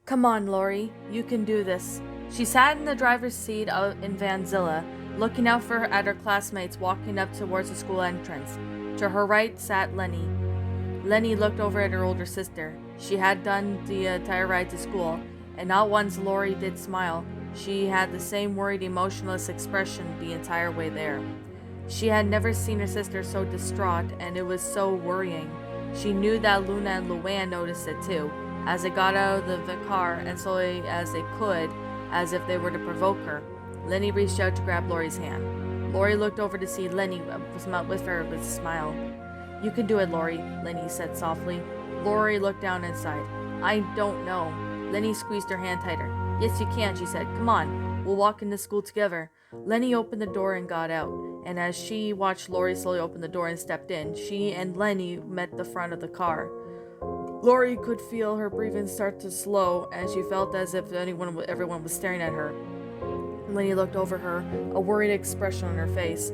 Come on, Lori, you can do this. She sat in the driver's seat in Vanzilla, looking out at her classmates walking up towards the school entrance. To her right sat Lenny. Lenny looked over at her older sister. She had done the entire ride to school, and not once Lori did smile. She had the same worried, emotionless expression the entire way there. She had never seen her sister so distraught, and it was so worrying. She knew that Luna and Luann noticed it too, as they got out of the car and slowly as they could, as if they were to provoke her. Lenny reached out to grab Lori's hand. Lori looked over to see Lenny with her with a smile. You can do it, Lori, Lenny said softly. Lori looked down and sighed. I don't know. Lenny squeezed her hand tighter. Yes, you can, she said. Come on, we'll walk into school together. Lenny opened the door and got out, and as she watched Lori slowly open the door and stepped in, she and Lenny met the front of the car. Lori could feel her breathing start to slow, and she felt as if everyone was staring at her. Lenny looked over her, a worried expression on her face.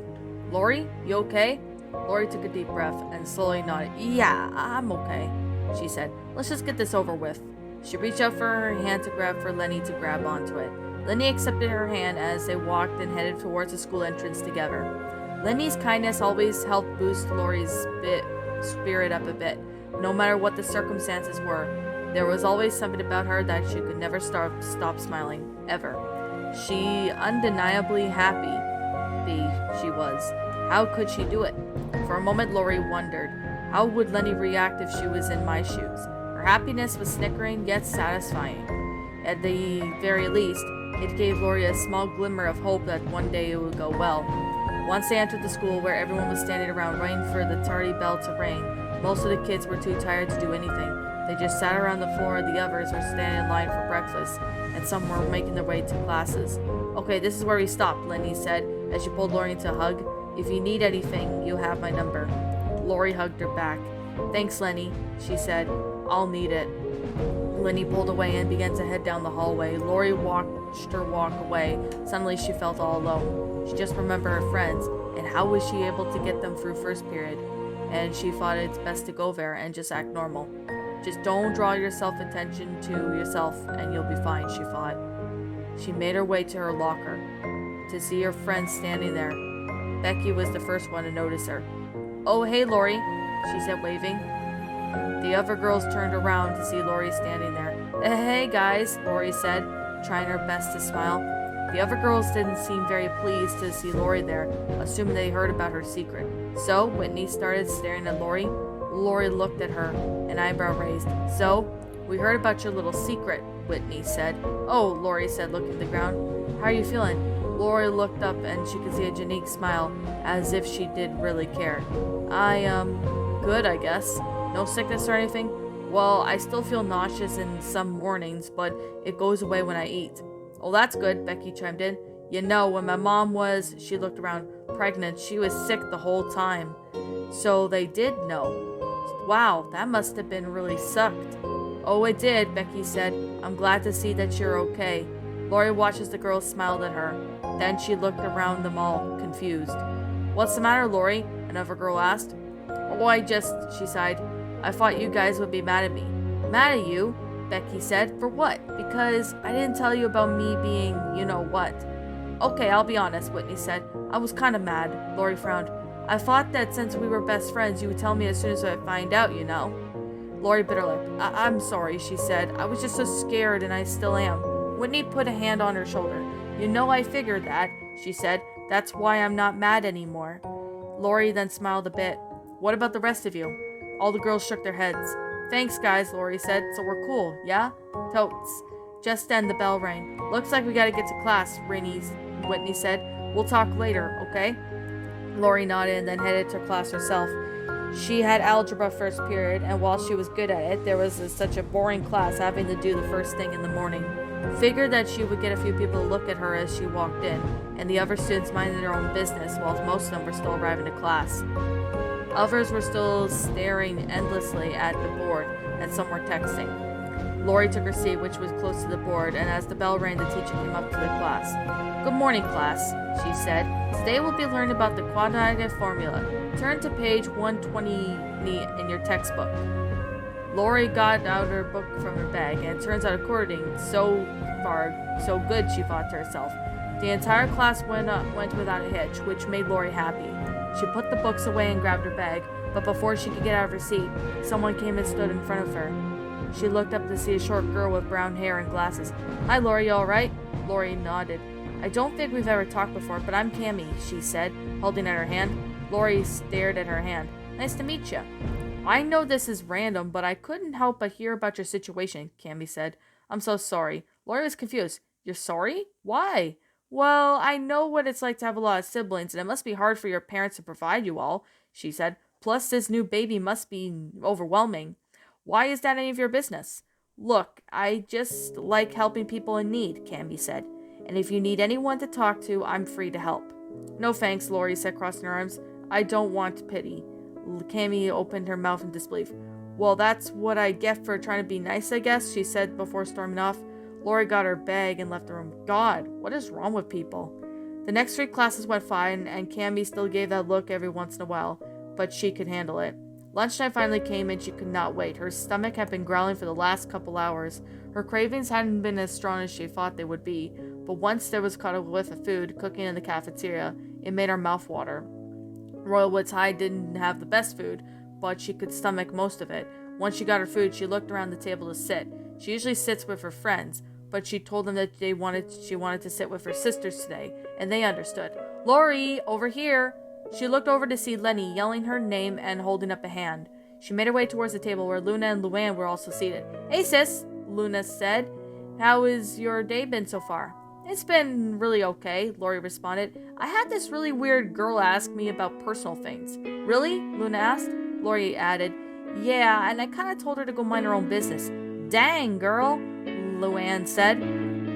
Lori, you okay? Lori took a deep breath and slowly nodded. Yeah, I'm okay, she said. Let's just get this over with. She reached out for her hand for Lenny to grab onto it. Lenny accepted her hand as they walked and headed towards the school entrance together. Lenny's kindness always helped boost Lori's spirit up a bit. No matter what the circumstances were, there was always something about her that she could never stop smiling, ever. She undeniably happy she was. How could she do it? For a moment Lori wondered, how would Lenny react if she was in my shoes? Her happiness was snickering yet satisfying. At the very least, it gave Lori a small glimmer of hope that one day it would go well. Once they entered the school where everyone was standing around waiting for the tardy bell to ring, most of the kids were too tired to do anything. They just sat around the floor. The others were standing in line for breakfast, and some were making their way to classes. Okay, this is where we stop, Lenny said, as she pulled Lori into a hug. If you need anything, you have my number. Lori hugged her back. Thanks, Lenny, she said. I'll need it. Lenny pulled away and began to head down the hallway. Lori watched her walk away. Suddenly she felt all alone. She just remembered her friends, and how was she able to get them through first period? And she thought it's best to go there and just act normal. Just don't draw yourself attention to yourself and you'll be fine, she thought. She made her way to her locker to see her friend standing there. Becky was the first one to notice her. Oh, hey, Lori, she said, waving. The other girls turned around to see Lori standing there. Hey, guys, Lori said, trying her best to smile. The other girls didn't seem very pleased to see Lori there, assuming they heard about her secret. So, Whitney started staring at Lori. Lori looked at her, an eyebrow raised. So, we heard about your little secret, Whitney said. Oh, Lori said, looking at the ground. How are you feeling? Lori looked up and she could see a Janique smile, as if she did really care. Good, I guess. No sickness or anything? Well, I still feel nauseous in some mornings, but it goes away when I eat. Oh, that's good, Becky chimed in. You know, when my mom was, she looked around, pregnant, she was sick the whole time. So they did know. Wow, that must have been really sucked. Oh, it did, Becky said. I'm glad to see that you're okay. Lori watched as the girls smiled at her. Then she looked around them all, confused. What's the matter, Lori? Another girl asked. Oh, she sighed. I thought you guys would be mad at me. Mad at you? Becky said. For what? Because I didn't tell you about me being you-know-what. Okay, I'll be honest, Whitney said. I was kind of mad. Lori frowned. I thought that since we were best friends, you would tell me as soon as I find out, you know. Lori bit her lip. I'm sorry, she said. I was just so scared, and I still am. Whitney put a hand on her shoulder. You know I figured that, she said. That's why I'm not mad anymore. Lori then smiled a bit. What about the rest of you? All the girls shook their heads. Thanks, guys, Lori said. So we're cool, yeah? Totes. Just then the bell rang. Looks like we gotta get to class, Whitney said. We'll talk later, okay? Lori nodded and then headed to class herself. She had algebra first period, and while she was good at it, there was such a boring class having to do the first thing in the morning. Figured that she would get a few people to look at her as she walked in, and the other students minded their own business while most of them were still arriving to class. Others were still staring endlessly at the board, and some were texting. Lori took her seat, which was close to the board, and as the bell rang, the teacher came up to the class. Good morning, class, she said. Today we'll be learning about the quadratic formula. Turn to page 120 in your textbook. Lori got out her book from her bag, and it turns out according so far, so good, she thought to herself. The entire class went without a hitch, which made Lori happy. She put the books away and grabbed her bag, but before she could get out of her seat, someone came and stood in front of her. She looked up to see a short girl with brown hair and glasses. "Hi, Lori, you all right?" Lori nodded. "I don't think we've ever talked before, but I'm Cammy," she said, holding out her hand. Lori stared at her hand. "Nice to meet you." "I know this is random, but I couldn't help but hear about your situation," Cammy said. "I'm so sorry." Lori was confused. "You're sorry? Why?" "Well, I know what it's like to have a lot of siblings, and it must be hard for your parents to provide you all," she said. "Plus, this new baby must be overwhelming." "Why is that any of your business?" "Look, I just like helping people in need," Cammy said. "And if you need anyone to talk to, I'm free to help." "No thanks," Lori said, crossing her arms. "I don't want pity." Cammy opened her mouth in disbelief. "Well, that's what I get for trying to be nice, I guess," she said before storming off. Lori got her bag and left the room. God, what is wrong with people? The next 3 classes went fine, and Cammy still gave that look every once in a while, but she could handle it. Lunchtime finally came, and she could not wait. Her stomach had been growling for the last couple hours. Her cravings hadn't been as strong as she thought they would be, but once there was caught a whiff of food cooking in the cafeteria, it made her mouth water. Royal Woods High didn't have the best food, but she could stomach most of it. Once she got her food, she looked around the table to sit. She usually sits with her friends, but she told them that she wanted to sit with her sisters today, and they understood. "Lori, over here!" She looked over to see Lenny, yelling her name and holding up a hand. She made her way towards the table where Luna and Luann were also seated. "Hey, sis," Luna said. "How has your day been so far?" "It's been really okay," Lori responded. "I had this really weird girl ask me about personal things." "Really?" Luna asked. Lori added, "Yeah, and I kind of told her to go mind her own business." "Dang, girl," Luann said.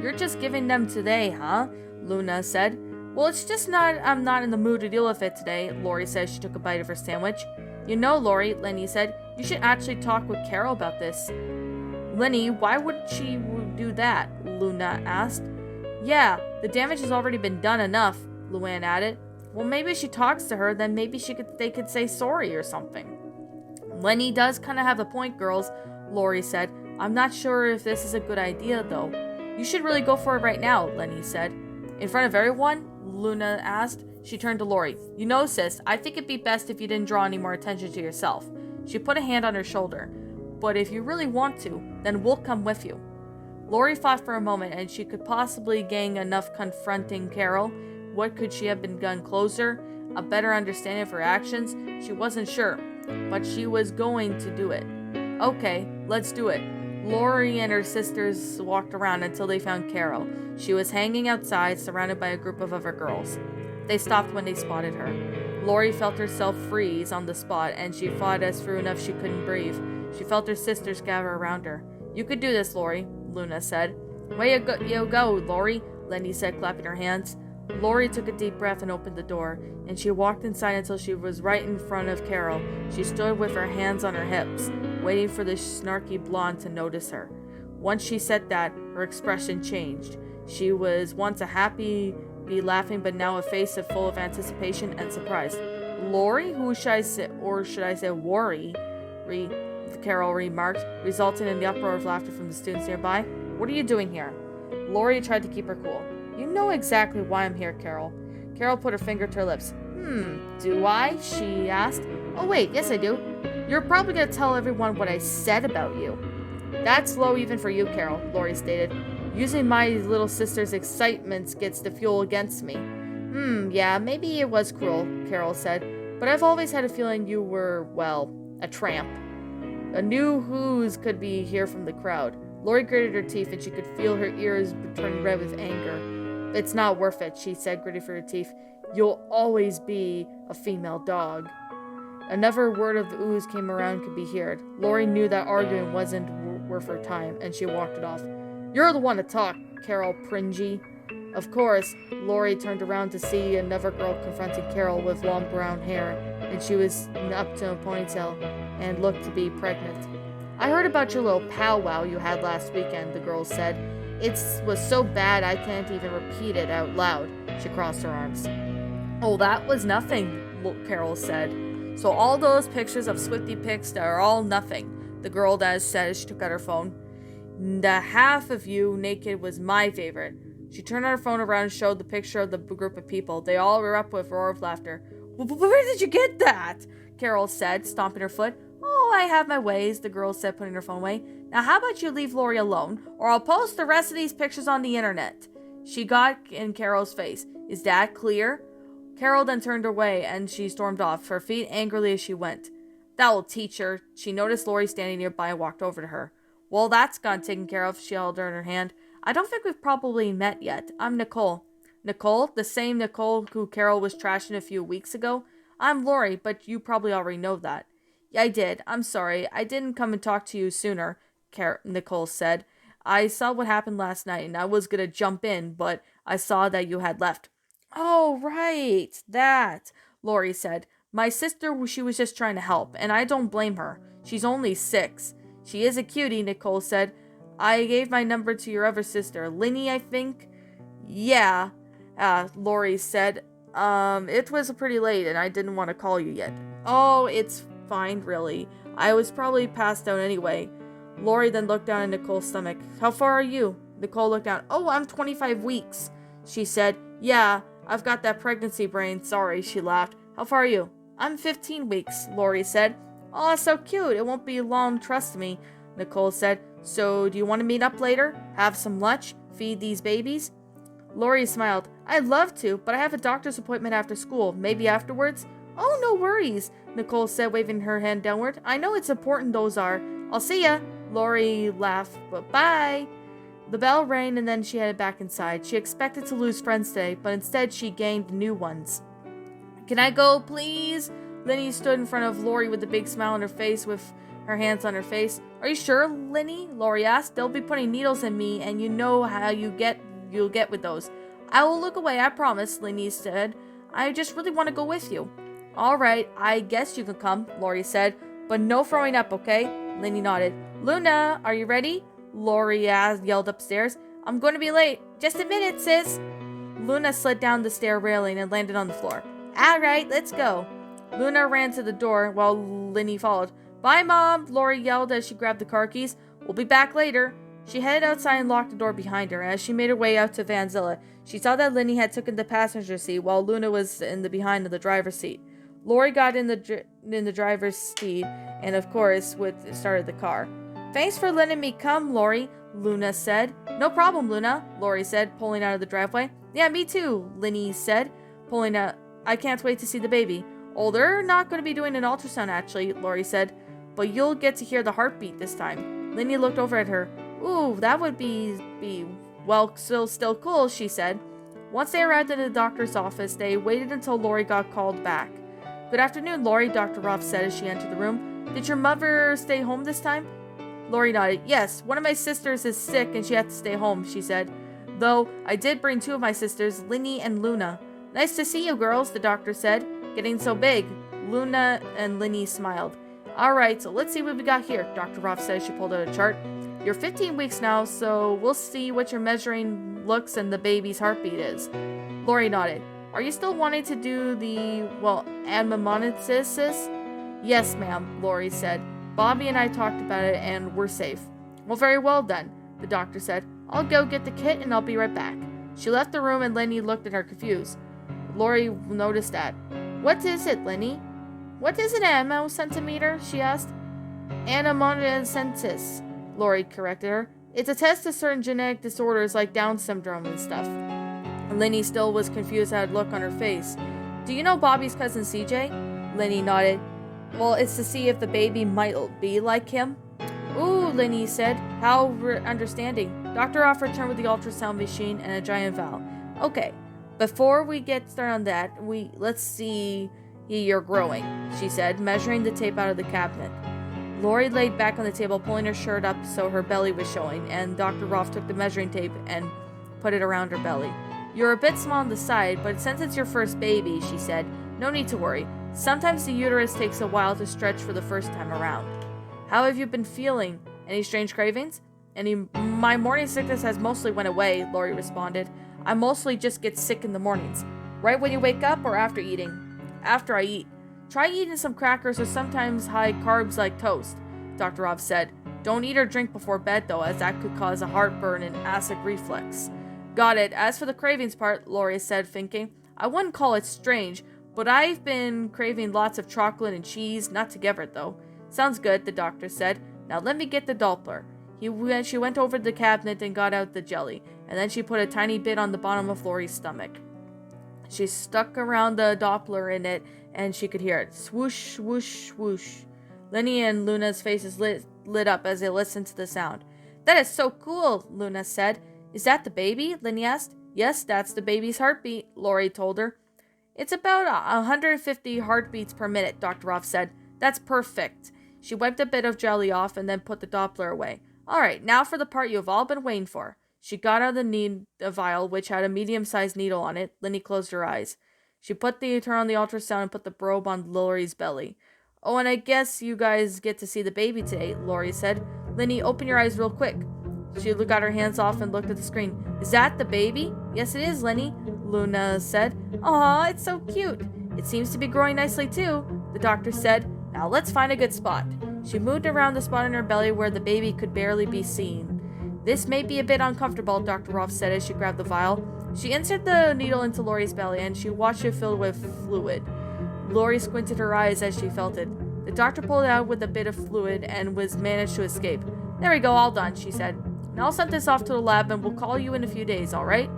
"You're just giving them today, huh?" Luna said. "Well, it's just I'm not in the mood to deal with it today," Lori said as she took a bite of her sandwich. "You know, Lori," Lenny said, "you should actually talk with Carol about this." "Lenny, why would she do that?" Luna asked. "Yeah, the damage has already been done enough," Luann added. "Well, maybe if she talks to her, then maybe they could say sorry or something." "Lenny does kind of have a point, girls," Lori said. "I'm not sure if this is a good idea, though." "You should really go for it right now," Lenny said. "In front of everyone?" Luna asked. She turned to Lori. "You know, sis, I think it'd be best if you didn't draw any more attention to yourself." She put a hand on her shoulder. "But if you really want to, then we'll come with you." Lori thought for a moment, and she could possibly gain enough confronting Carol. What could she have been done closer? A better understanding of her actions? She wasn't sure, but she was going to do it. "Okay, let's do it." Lori and her sisters walked around until they found Carol. She was hanging outside, surrounded by a group of other girls. They stopped when they spotted her. Lori felt herself freeze on the spot, and she thought as through enough she couldn't breathe. She felt her sisters gather around her. "You could do this, Lori," Luna said. "Way you go, Lori," Lenny said, clapping her hands. Lori took a deep breath and opened the door, and she walked inside until she was right in front of Carol. She stood with her hands on her hips, waiting for the snarky blonde to notice her. Once she said that, her expression changed. She was once a happy, be laughing, but now a face full of anticipation and surprise. "Lori? Who should I say, or should I say worry?" Carol remarked, resulting in the uproar of laughter from the students nearby. "What are you doing here?" Lori tried to keep her cool. "You know exactly why I'm here, Carol." Carol put her finger to her lips. Do I?" she asked. "Oh wait, yes I do. You're probably going to tell everyone what I said about you." "That's low even for you, Carol," Lori stated. "Using my little sister's excitement gets the fuel against me." Yeah, maybe it was cruel," Carol said. "But I've always had a feeling you were, well, a tramp." A new who's could be heard from the crowd. Lori gritted her teeth, and she could feel her ears turn red with anger. "It's not worth it," she said, gritting through her teeth. "You'll always be a female dog." Another word of the ooze came around and could be heard. Lori knew that arguing wasn't worth her time, and she walked it off. "You're the one to talk, Carol Pringy." Of course, Lori turned around to see another girl confronting Carol with long brown hair, and she was up to a ponytail and looked to be pregnant. "I heard about your little powwow you had last weekend," the girl said. "It was so bad I can't even repeat it out loud." She crossed her arms. "Oh, that was nothing," Carol said. "So all those pictures of Swifty pics are all nothing." the girl said as she took out her phone. The half of you naked was my favorite. She turned her phone around and showed the picture of the group of people. They all were up with a roar of laughter. Where did you get that? Carol said, stomping her foot. Oh, I have my ways, the girl said, putting her phone away. Now how about you leave Lori alone, or I'll post the rest of these pictures on the internet. She got in Carol's face. Is that clear? Carol then turned away and she stormed off, her feet angrily as she went. That will teach her. She noticed Lori standing nearby and walked over to her. Well, that's gone taken care of, she held her in her hand. I don't think we've probably met yet. I'm Nicole. Nicole? The same Nicole who Carol was trashing a few weeks ago? I'm Lori, but you probably already know that. Yeah, I did. I'm sorry. I didn't come and talk to you sooner, Nicole said. I saw what happened last night, and I was gonna jump in, but I saw that you had left. Oh, right. That, Lori said. My sister, she was just trying to help, and I don't blame her. She's only 6. She is a cutie, Nicole said. I gave my number to your other sister, Linny, I think. Yeah, Lori said. It was pretty late, and I didn't want to call you yet. Oh, it's fine, really. I was probably passed out anyway. Lori then looked down at Nicole's stomach. How far are you? Nicole looked down. Oh, I'm 25 weeks, she said. Yeah, I've got that pregnancy brain. Sorry, she laughed. How far are you? I'm 15 weeks, Lori said. Oh, so cute. It won't be long, trust me, Nicole said. So, do you want to meet up later? Have some lunch? Feed these babies? Lori smiled. I'd love to, but I have a doctor's appointment after school. Maybe afterwards? Oh, no worries, Nicole said, waving her hand downward. I know it's important those are. I'll see ya. Lori laughed, but bye. The bell rang and then she headed back inside. She expected to lose friends today, but instead she gained new ones. Can I go, please? Linny stood in front of Lori with a big smile on her face with her hands on her face. Are you sure, Linny? Lori asked. They'll be putting needles in me, and you know how you'll get with those. I will look away, I promise, Linny said. I just really want to go with you. All right, I guess you can come, Lori said, but no throwing up, okay? Linny nodded. Luna, are you ready? Lori yelled upstairs. I'm going to be late. Just a minute, sis. Luna slid down the stair railing and landed on the floor. All right, let's go. Luna ran to the door while Linny followed. Bye, Mom, Lori yelled as she grabbed the car keys. We'll be back later. She headed outside and locked the door behind her. As she made her way out to Vanzilla, she saw that Linny had taken the passenger seat while Luna was in the behind of the driver's seat. Lori got in the driver's seat and, of course, started the car. Thanks for letting me come, Lori, Luna said. No problem, Luna, Lori said, pulling out of the driveway. Yeah, me too, Linny said, pulling out. I can't wait to see the baby. Oh, they're not going to be doing an ultrasound, actually, Lori said. But you'll get to hear the heartbeat this time. Linny looked over at her. Ooh, that would be well, still cool, she said. Once they arrived at the doctor's office, they waited until Lori got called back. Good afternoon, Lori, Dr. Ruff said as she entered the room. Did your mother stay home this time? Lori nodded. Yes, one of my sisters is sick and she had to stay home, she said. Though, I did bring 2 of my sisters, Linny and Luna. Nice to see you, girls, the doctor said. Getting so big. Luna and Linny smiled. Alright, so let's see what we got here, Dr. Ruff said as she pulled out a chart. You're 15 weeks now, so we'll see what your measuring looks and the baby's heartbeat is. Lori nodded. Are you still wanting to do the, amniocentesis? Yes, ma'am, Lori said. Bobby and I talked about it and we're safe. Well, very well then, the doctor said. I'll go get the kit and I'll be right back. She left the room and Lenny looked at her confused. Lori noticed that. What is it, Lenny? What is an amnio-centimeter? She asked. Amniocentesis, Lori corrected her. It's a test of certain genetic disorders like Down syndrome and stuff. Lenny still was confused at the look on her face. Do you know Bobby's cousin CJ? Lenny nodded. Well, it's to see if the baby might be like him. Ooh, Lenny said. How understanding. Dr. Ruff returned with the ultrasound machine and a giant vial. Okay, before we get started on that, let's see you're growing, she said, measuring the tape out of the cabinet. Lori laid back on the table, pulling her shirt up so her belly was showing, and Dr. Ruff took the measuring tape and put it around her belly. You're a bit small on the side, but since it's your first baby, she said, no need to worry. Sometimes the uterus takes a while to stretch for the first time around. How have you been feeling? Any strange cravings? My morning sickness has mostly went away, Lori responded. I mostly just get sick in the mornings. Right when you wake up or after eating? After I eat. Try eating some crackers or sometimes high carbs like toast. Dr. Rob said. Don't eat or drink before bed, though, as that could cause a heartburn and acid reflux. Got it. As for the cravings part, Lori said, thinking, I wouldn't call it strange, but I've been craving lots of chocolate and cheese, not together, though. Sounds good, the doctor said. Now let me get the Doppler. She went over to the cabinet and got out the jelly, and then she put a tiny bit on the bottom of Lori's stomach. She stuck around the Doppler in it, and she could hear it. Swoosh, swoosh, swoosh. Lenny and Luna's faces lit up as they listened to the sound. That is so cool, Luna said. Is that the baby? Lenny asked. Yes, that's the baby's heartbeat, Lori told her. It's about 150 heartbeats per minute, Dr. Roth said. That's perfect. She wiped a bit of jelly off and then put the Doppler away. All right, now for the part you have all been waiting for. She got out the vial, which had a medium-sized needle on it. Lenny closed her eyes. She turned on the ultrasound and put the probe on Lori's belly. Oh, and I guess you guys get to see the baby today, Lori said. Lenny, open your eyes real quick. She got her hands off and looked at the screen. Is that the baby? Yes, it is, Lenny, Luna said. Aw, it's so cute. It seems to be growing nicely, too, the doctor said. Now let's find a good spot. She moved around the spot in her belly where the baby could barely be seen. This may be a bit uncomfortable, Dr. Rolf said as she grabbed the vial. She inserted the needle into Lori's belly and she watched it fill with fluid. Lori squinted her eyes as she felt it. The doctor pulled it out with a bit of fluid and managed to escape. There we go, all done, she said. Now I'll send this off to the lab and we'll call you in a few days, alright?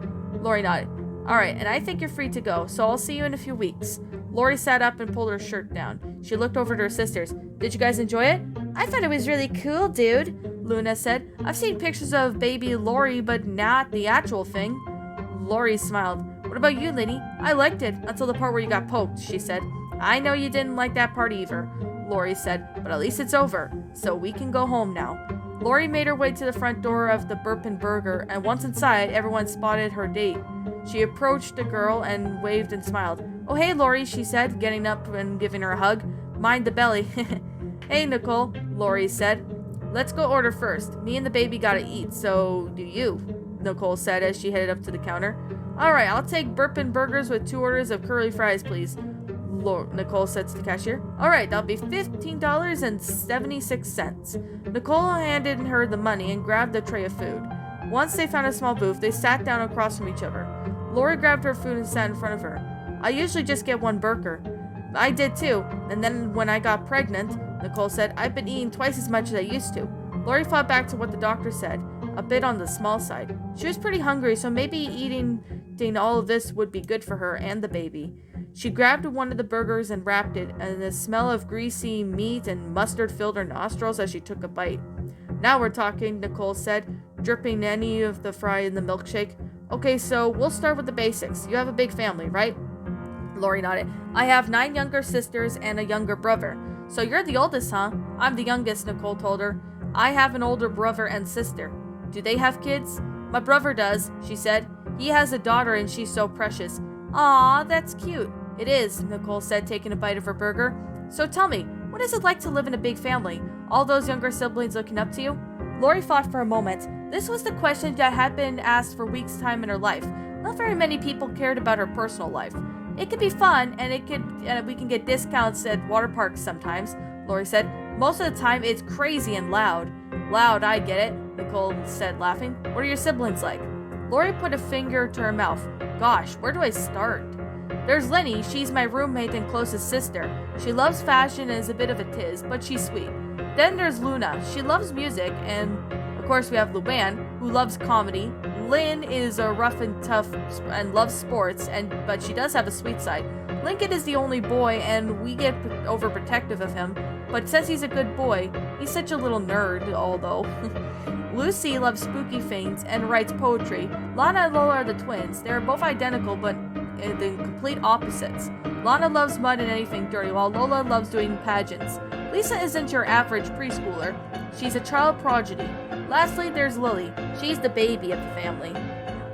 Lori nodded. Alright, and I think you're free to go, so I'll see you in a few weeks. Lori sat up and pulled her shirt down. She looked over to her sisters. Did you guys enjoy it? I thought it was really cool, dude, Luna said. I've seen pictures of baby Lori, but not the actual thing. Lori smiled. What about you, Lenny? I liked it, until the part where you got poked, she said. I know you didn't like that part either, Lori said, but at least it's over, so we can go home now. Lori made her way to the front door of the Burpin Burger, and once inside, everyone spotted her date. She approached the girl and waved and smiled. Oh, hey, Lori, she said, getting up and giving her a hug. Mind the belly. Hey, Nicole, Lori said. Let's go order first. Me and the baby gotta eat, so do you, Nicole said as she headed up to the counter. Alright, I'll take Burpin Burgers with 2 orders of curly fries, please, Nicole said to the cashier. Alright, that'll be $15.76. Nicole handed her the money and grabbed a tray of food. Once they found a small booth, they sat down across from each other. Lori grabbed her food and sat in front of her. I usually just get 1 burger. I did too, and then when I got pregnant, Nicole said, I've been eating twice as much as I used to. Lori thought back to what the doctor said, a bit on the small side. She was pretty hungry, so maybe eating all of this would be good for her and the baby. She grabbed one of the burgers and wrapped it, and the smell of greasy meat and mustard filled her nostrils as she took a bite. Now we're talking, Nicole said, dripping any of the fry in the milkshake. Okay, so we'll start with the basics. You have a big family, right? Lori nodded. I have 9 younger sisters and a younger brother. So you're the oldest, huh? I'm the youngest, Nicole told her. I have an older brother and sister. Do they have kids? My brother does, she said. He has a daughter and she's so precious. Aw, that's cute. It is, Nicole said, taking a bite of her burger. So tell me, what is it like to live in a big family? All those younger siblings looking up to you? Lori thought for a moment. This was the question that had been asked for weeks' time in her life. Not very many people cared about her personal life. It could be fun, and we can get discounts at water parks sometimes, Lori said. Most of the time, it's crazy and loud. Loud, I get it, Nicole said, laughing. What are your siblings like? Lori put a finger to her mouth. Gosh, where do I start? There's Lenny. She's my roommate and closest sister. She loves fashion and is a bit of a tiz, but she's sweet. Then there's Luna. She loves music, and of course we have Luann, who loves comedy. Lynn is a rough and tough and loves sports, but she does have a sweet side. Lincoln is the only boy, and we get overprotective of him, but since he's a good boy, he's such a little nerd, although. Lucy loves spooky things and writes poetry. Lana and Lola are the twins. They are both identical, but the complete opposites. Lana loves mud and anything dirty, while Lola loves doing pageants. Lisa isn't your average preschooler. She's a child prodigy. Lastly, there's Lily. She's the baby of the family.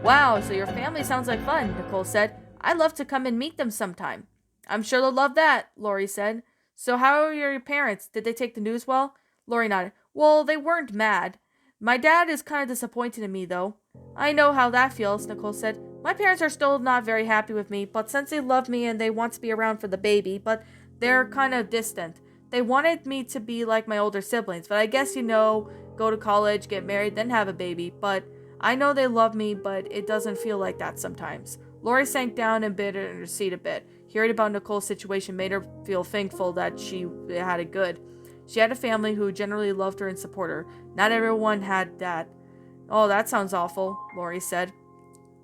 Wow, so your family sounds like fun, Nicole said. I'd love to come and meet them sometime. I'm sure they'll love that, Lori said. So how are your parents? Did they take the news well? Lori nodded. Well, they weren't mad. My dad is kind of disappointed in me, though. I know how that feels, Nicole said. My parents are still not very happy with me, but since they love me and they want to be around for the baby, but they're kind of distant. They wanted me to be like my older siblings, but I guess go to college, get married, then have a baby. But I know they love me, but it doesn't feel like that sometimes. Lori sank down and bit in her seat a bit. Hearing about Nicole's situation made her feel thankful that she had it good. She had a family who generally loved her and supported her. Not everyone had that. Oh, that sounds awful, Lori said.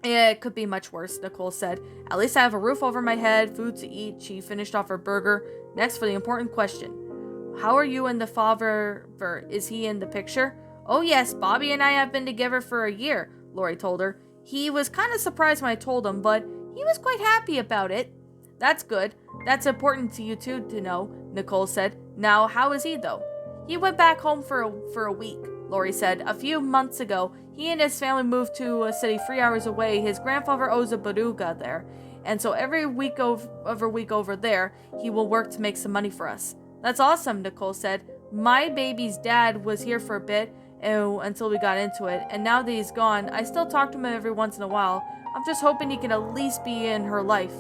Yeah, it could be much worse, Nicole said. At least I have a roof over my head, food to eat. She finished off her burger. Next for the important question. How are you and the father? Is he in the picture? Oh yes, Bobby and I have been together for a year, Lori told her. He was kind of surprised when I told him, but he was quite happy about it. That's good. That's important to you too to know, Nicole said. Now, how is he though? He went back home for a week, Lori said. A few months ago, he and his family moved to a city 3 hours away. His grandfather owes a bodeга there, and so every week over there, he will work to make some money for us. That's awesome, Nicole said. My baby's dad was here for a bit until we got into it, and now that he's gone, I still talk to him every once in a while. I'm just hoping he can at least be in her life.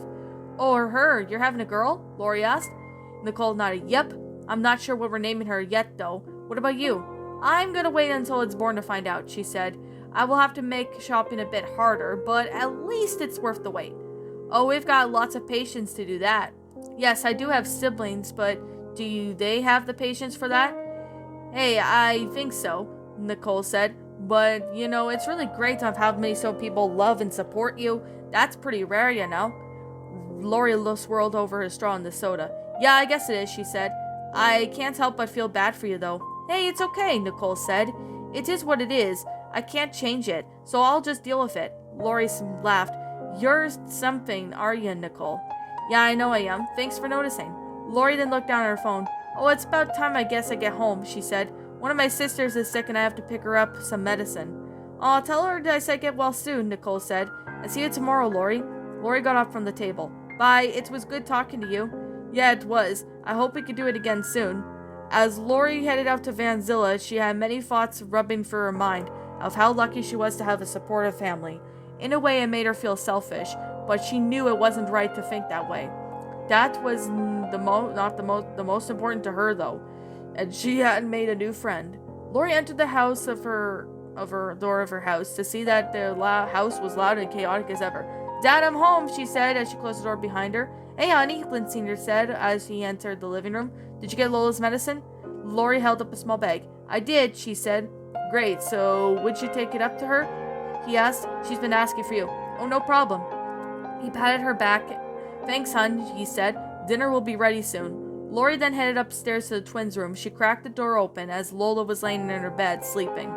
Or her. You're having a girl? Lori asked. Nicole nodded. Yep. I'm not sure what we're naming her yet, though. What about you? I'm gonna wait until it's born to find out, she said. I will have to make shopping a bit harder, but at least it's worth the wait. Oh, we've got lots of patience to do that. Yes, I do have siblings, but they have the patience for that? Hey, I think so, Nicole said. But, it's really great to have how many people love and support you. That's pretty rare, Lori swirled over her straw in the soda. Yeah, I guess it is, she said. I can't help but feel bad for you, though. Hey, it's okay, Nicole said. It is what it is. I can't change it, so I'll just deal with it. Lori laughed. You're something, are you, Nicole? Yeah, I know I am. Thanks for noticing. Lori then looked down at her phone. Oh, it's about time I guess I get home, she said. One of my sisters is sick and I have to pick her up some medicine. I'll tell her I said get well soon, Nicole said. And see you tomorrow, Lori. Lori got up from the table. Bye, it was good talking to you. Yeah, it was. I hope we could do it again soon. As Lori headed out to Vanzilla, she had many thoughts rubbing through her mind of how lucky she was to have a supportive family. In a way, it made her feel selfish, but she knew it wasn't right to think that way. That was not the most important to her, though, and she hadn't made a new friend. Lori entered the door of her house to see that the house was loud and chaotic as ever. Dad, I'm home, she said as she closed the door behind her. Hey, honey, Clint Sr. said as he entered the living room. Did you get Lola's medicine? Lori held up a small bag. I did, she said. Great, so would you take it up to her? He asked. She's been asking for you. Oh, no problem. He patted her back. Thanks, hun, he said. Dinner will be ready soon. Lori then headed upstairs to the twins' room. She cracked the door open as Lola was laying in her bed, sleeping.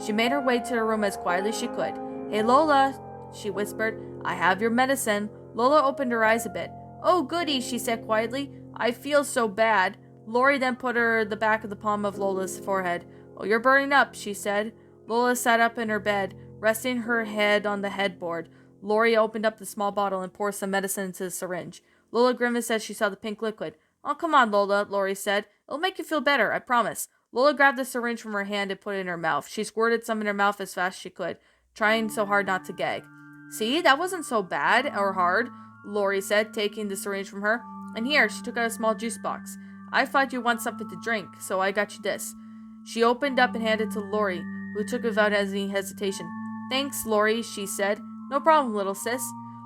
She made her way to her room as quietly as she could. Hey, Lola, she whispered. I have your medicine. Lola opened her eyes a bit. Oh, goody, she said quietly. I feel so bad. Lori then put the back of the palm of Lola's forehead. Oh, you're burning up, she said. Lola sat up in her bed, resting her head on the headboard. Lori opened up the small bottle and poured some medicine into the syringe. Lola grimaced as she saw the pink liquid. Oh, come on, Lola, Lori said. It'll make you feel better, I promise. Lola grabbed the syringe from her hand and put it in her mouth. She squirted some in her mouth as fast as she could, trying so hard not to gag. See, that wasn't so bad or hard, Lori said, taking the syringe from her. And here, she took out a small juice box. I thought you want something to drink, so I got you this. She opened up and handed it to Lori, who took it without any hesitation. Thanks, Lori, she said. No problem, little sis.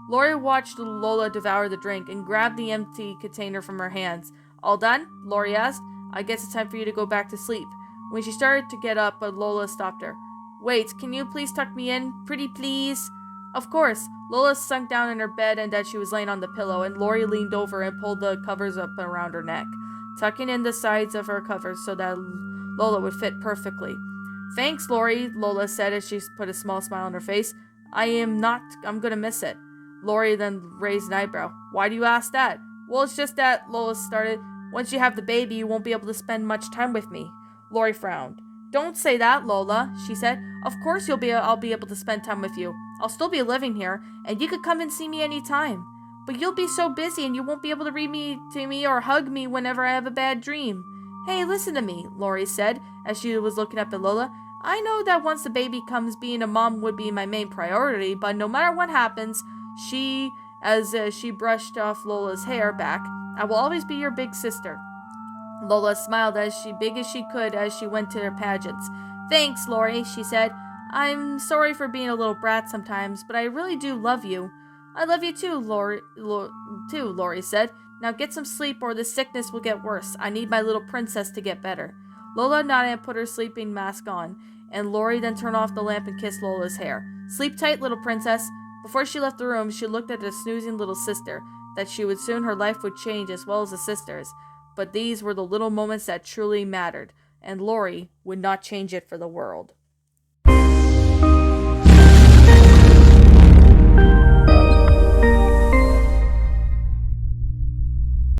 Lori watched Lola devour the drink and grabbed the empty container from her hands. All done? Lori asked. I guess it's time for you to go back to sleep. When she started to get up, but Lola stopped her. Wait, can you please tuck me in? Pretty please? Of course. Lola sunk down in her bed and that she was laying on the pillow, and Lori leaned over and pulled the covers up around her neck, tucking in the sides of her covers so that Lola would fit perfectly. Thanks, Lori, Lola said as she put a small smile on her face. I'm gonna miss it. Lori then raised an eyebrow. Why do you ask that? Well, it's just that, Lola started. Once you have the baby, you won't be able to spend much time with me. Lori frowned. Don't say that, Lola, she said. Of course I'll be able to spend time with you. I'll still be living here, and you could come and see me any time. But you'll be so busy and you won't be able to read to me or hug me whenever I have a bad dream. Hey, listen to me, Lori said, as she was looking up at Lola. I know that once the baby comes, being a mom would be my main priority, but no matter what happens, she brushed off Lola's hair back, I will always be your big sister. Lola smiled as big as she could as she went to her pageants. Thanks, Lori, she said. I'm sorry for being a little brat sometimes, but I really do love you. I love you too, Lori said. Now get some sleep or this sickness will get worse. I need my little princess to get better. Lola nodded and put her sleeping mask on, and Lori then turned off the lamp and kissed Lola's hair. Sleep tight, little princess. Before she left the room, she looked at the snoozing little sister, that she would soon her life would change as well as the sisters. But these were the little moments that truly mattered, and Lori would not change it for the world.